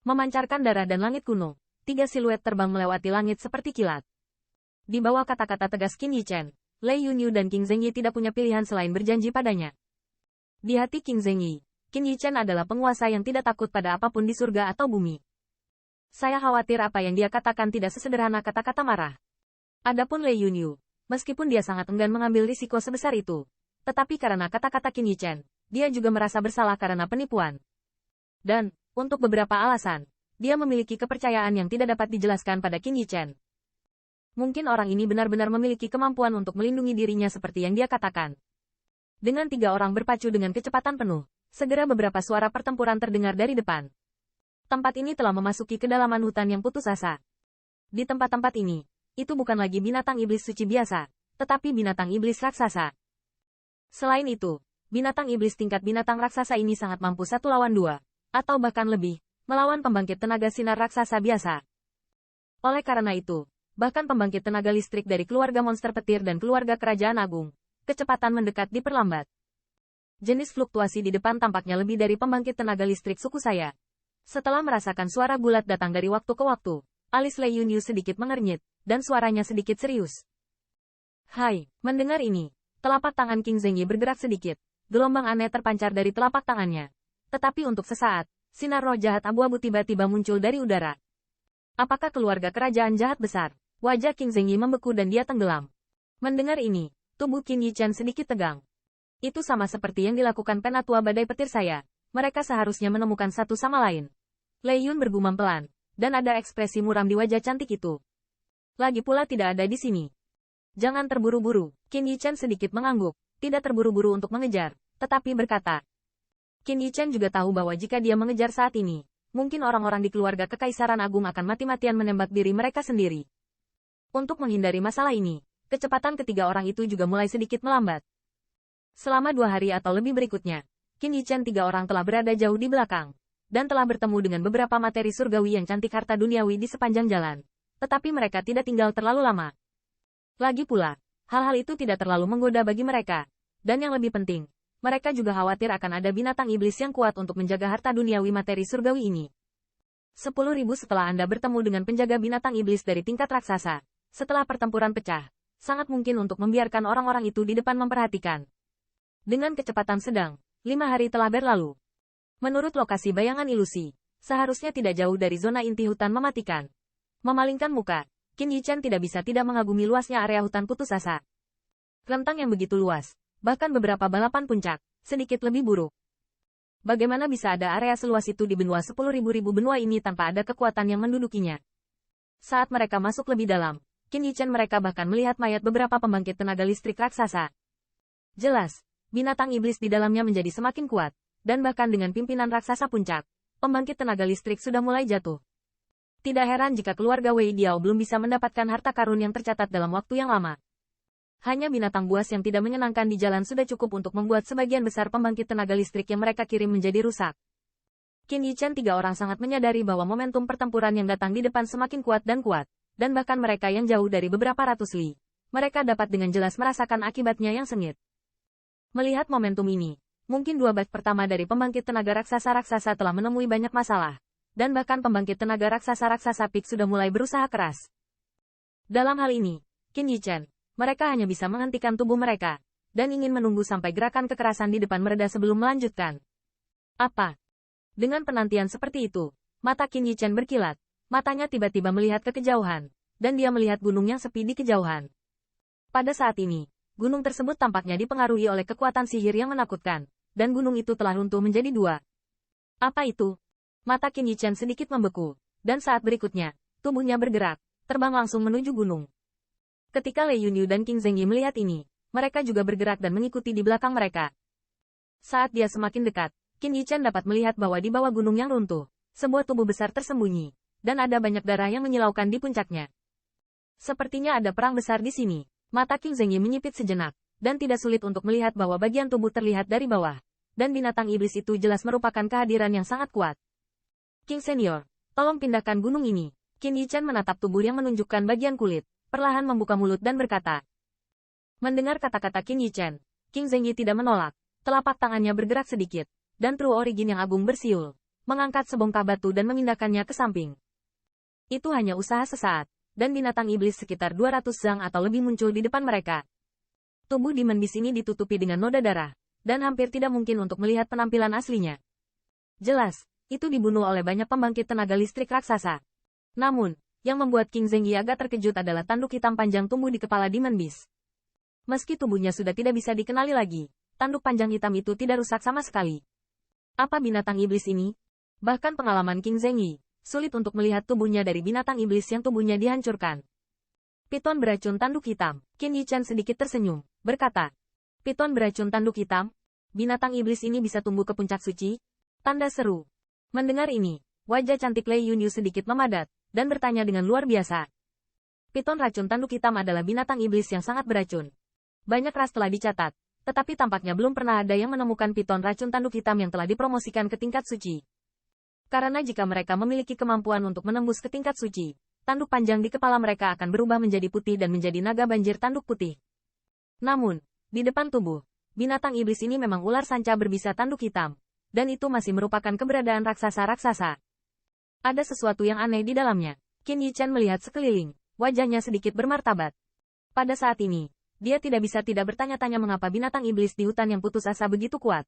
Memancarkan darah dan langit kuno, 3 siluet terbang melewati langit seperti kilat. Di bawah kata-kata tegas Qin Yichen, Lei Yunyu dan Qing Zhengyi tidak punya pilihan selain berjanji padanya. Di hati Qing Zhengyi, Qin Yichen adalah penguasa yang tidak takut pada apapun di surga atau bumi. Saya khawatir apa yang dia katakan tidak sesederhana kata-kata marah. Adapun Lei Yunyu, meskipun dia sangat enggan mengambil risiko sebesar itu, tetapi karena kata-kata Qin Yichen, dia juga merasa bersalah karena penipuan. Dan, untuk beberapa alasan, dia memiliki kepercayaan yang tidak dapat dijelaskan pada Qin Yichen. Mungkin orang ini benar-benar memiliki kemampuan untuk melindungi dirinya seperti yang dia katakan. Dengan 3 orang berpacu dengan kecepatan penuh, segera beberapa suara pertempuran terdengar dari depan. Tempat ini telah memasuki kedalaman hutan yang putus asa. Di tempat-tempat ini, itu bukan lagi binatang iblis suci biasa, tetapi binatang iblis raksasa. Selain itu, binatang iblis tingkat binatang raksasa ini sangat mampu 1 lawan 2. Atau bahkan lebih, melawan pembangkit tenaga sinar raksasa biasa. Oleh karena itu, bahkan pembangkit tenaga listrik dari keluarga monster petir dan keluarga kerajaan agung, kecepatan mendekat diperlambat. Jenis fluktuasi di depan tampaknya lebih dari pembangkit tenaga listrik suku saya. Setelah merasakan suara bulat datang dari waktu ke waktu, alis Lei Yunyu sedikit mengernyit, dan suaranya sedikit serius. Hai, mendengar ini, telapak tangan Qing Zhengyi bergerak sedikit, gelombang aneh terpancar dari telapak tangannya. Tetapi untuk sesaat, sinar roh jahat abu-abu tiba-tiba muncul dari udara. Apakah keluarga kerajaan jahat besar? Wajah Qing Zhengyi membeku dan dia tenggelam. Mendengar ini, tubuh Qin Yichen sedikit tegang. Itu sama seperti yang dilakukan penatua badai petir saya. Mereka seharusnya menemukan satu sama lain. Lei Yun bergumam pelan, dan ada ekspresi muram di wajah cantik itu. Lagi pula tidak ada di sini. Jangan terburu-buru, Qin Yichen sedikit mengangguk, tidak terburu-buru untuk mengejar, tetapi berkata. Qin Yichen juga tahu bahwa jika dia mengejar saat ini, mungkin orang-orang di keluarga Kekaisaran Agung akan mati-matian menembak diri mereka sendiri. Untuk menghindari masalah ini, kecepatan ketiga orang itu juga mulai sedikit melambat. Selama 2 hari atau lebih berikutnya, Qin Yichen 3 orang telah berada jauh di belakang, dan telah bertemu dengan beberapa materi surgawi yang cantik harta duniawi di sepanjang jalan. Tetapi mereka tidak tinggal terlalu lama. Lagi pula, hal-hal itu tidak terlalu menggoda bagi mereka. Dan yang lebih penting, mereka juga khawatir akan ada binatang iblis yang kuat untuk menjaga harta duniawi materi surgawi ini. 10.000 setelah Anda bertemu dengan penjaga binatang iblis dari tingkat raksasa, setelah pertempuran pecah, sangat mungkin untuk membiarkan orang-orang itu di depan memperhatikan. Dengan kecepatan sedang, 5 hari telah berlalu. Menurut lokasi bayangan ilusi, seharusnya tidak jauh dari zona inti hutan mematikan. Memalingkan muka, Qin Yichen tidak bisa tidak mengagumi luasnya area hutan putus asa. Rentang yang begitu luas. Bahkan beberapa balapan puncak, sedikit lebih buruk. Bagaimana bisa ada area seluas itu di benua 10.000 benua ini tanpa ada kekuatan yang mendudukinya? Saat mereka masuk lebih dalam, Qin Yichen mereka bahkan melihat mayat beberapa pembangkit tenaga listrik raksasa. Jelas, binatang iblis di dalamnya menjadi semakin kuat, dan bahkan dengan pimpinan raksasa puncak, pembangkit tenaga listrik sudah mulai jatuh. Tidak heran jika keluarga Wei Diao belum bisa mendapatkan harta karun yang tercatat dalam waktu yang lama. Hanya binatang buas yang tidak menyenangkan di jalan sudah cukup untuk membuat sebagian besar pembangkit tenaga listrik yang mereka kirim menjadi rusak. Qin Yichen 3 orang sangat menyadari bahwa momentum pertempuran yang datang di depan semakin kuat, dan bahkan mereka yang jauh dari beberapa ratus li. Mereka dapat dengan jelas merasakan akibatnya yang sengit. Melihat momentum ini, mungkin 2 batch pertama dari pembangkit tenaga raksasa-raksasa telah menemui banyak masalah, dan bahkan pembangkit tenaga raksasa-raksasa Peak sudah mulai berusaha keras. Dalam hal ini, Qin Yichen, mereka hanya bisa menghentikan tubuh mereka, dan ingin menunggu sampai gerakan kekerasan di depan mereda sebelum melanjutkan. Apa? Dengan penantian seperti itu, mata Qin Yichen berkilat, matanya tiba-tiba melihat ke kejauhan, dan dia melihat gunung yang sepi di kejauhan. Pada saat ini, gunung tersebut tampaknya dipengaruhi oleh kekuatan sihir yang menakutkan, dan gunung itu telah runtuh menjadi 2. Apa itu? Mata Qin Yichen sedikit membeku, dan saat berikutnya, tubuhnya bergerak, terbang langsung menuju gunung. Ketika Lei Yunyu dan Qing Zhengyi melihat ini, mereka juga bergerak dan mengikuti di belakang mereka. Saat dia semakin dekat, Qin Yichen dapat melihat bahwa di bawah gunung yang runtuh, sebuah tubuh besar tersembunyi, dan ada banyak darah yang menyilaukan di puncaknya. Sepertinya ada perang besar di sini. Mata Qing Zhengyi menyipit sejenak, dan tidak sulit untuk melihat bahwa bagian tubuh terlihat dari bawah, dan binatang iblis itu jelas merupakan kehadiran yang sangat kuat. Qing Senior, tolong pindahkan gunung ini. Qin Yichen menatap tubuh yang menunjukkan bagian kulit, perlahan membuka mulut dan berkata. Mendengar kata-kata Qin Yichen, Qing Zhengyi tidak menolak, telapak tangannya bergerak sedikit, dan True Origin yang agung bersiul. mengangkat sebongkah batu dan memindahkannya ke samping. Itu hanya usaha sesaat, dan binatang iblis sekitar 200 zang atau lebih muncul di depan mereka. Tubuh Demon Beast ini ditutupi dengan noda darah, dan hampir tidak mungkin untuk melihat penampilan aslinya. Jelas, itu dibunuh oleh banyak pembangkit tenaga listrik raksasa. Namun, yang membuat King Zengyi agak terkejut adalah tanduk hitam panjang tumbuh di kepala Demon Beast. Meski tubuhnya sudah tidak bisa dikenali lagi, tanduk panjang hitam itu tidak rusak sama sekali. Apa binatang iblis ini? Bahkan pengalaman King Zengyi, sulit untuk melihat tubuhnya dari binatang iblis yang tubuhnya dihancurkan. Piton beracun tanduk hitam. Qin Yichan sedikit tersenyum, berkata, Piton beracun tanduk hitam? Binatang iblis ini bisa tumbuh ke puncak suci? Tanda seru. Mendengar ini, wajah cantik Lei Yunyu sedikit memadat, dan bertanya dengan luar biasa. Piton racun tanduk hitam adalah binatang iblis yang sangat beracun. Banyak ras telah dicatat, tetapi tampaknya belum pernah ada yang menemukan piton racun tanduk hitam yang telah dipromosikan ke tingkat suci. Karena jika mereka memiliki kemampuan untuk menembus ke tingkat suci, tanduk panjang di kepala mereka akan berubah menjadi putih dan menjadi naga banjir tanduk putih. Namun, di depan tubuh, binatang iblis ini memang ular sanca berbisa tanduk hitam, dan itu masih merupakan keberadaan raksasa-raksasa. Ada sesuatu yang aneh di dalamnya. Qin Yichan melihat sekeliling, wajahnya sedikit bermartabat. Pada saat ini, dia tidak bisa tidak bertanya-tanya mengapa binatang iblis di hutan yang putus asa begitu kuat,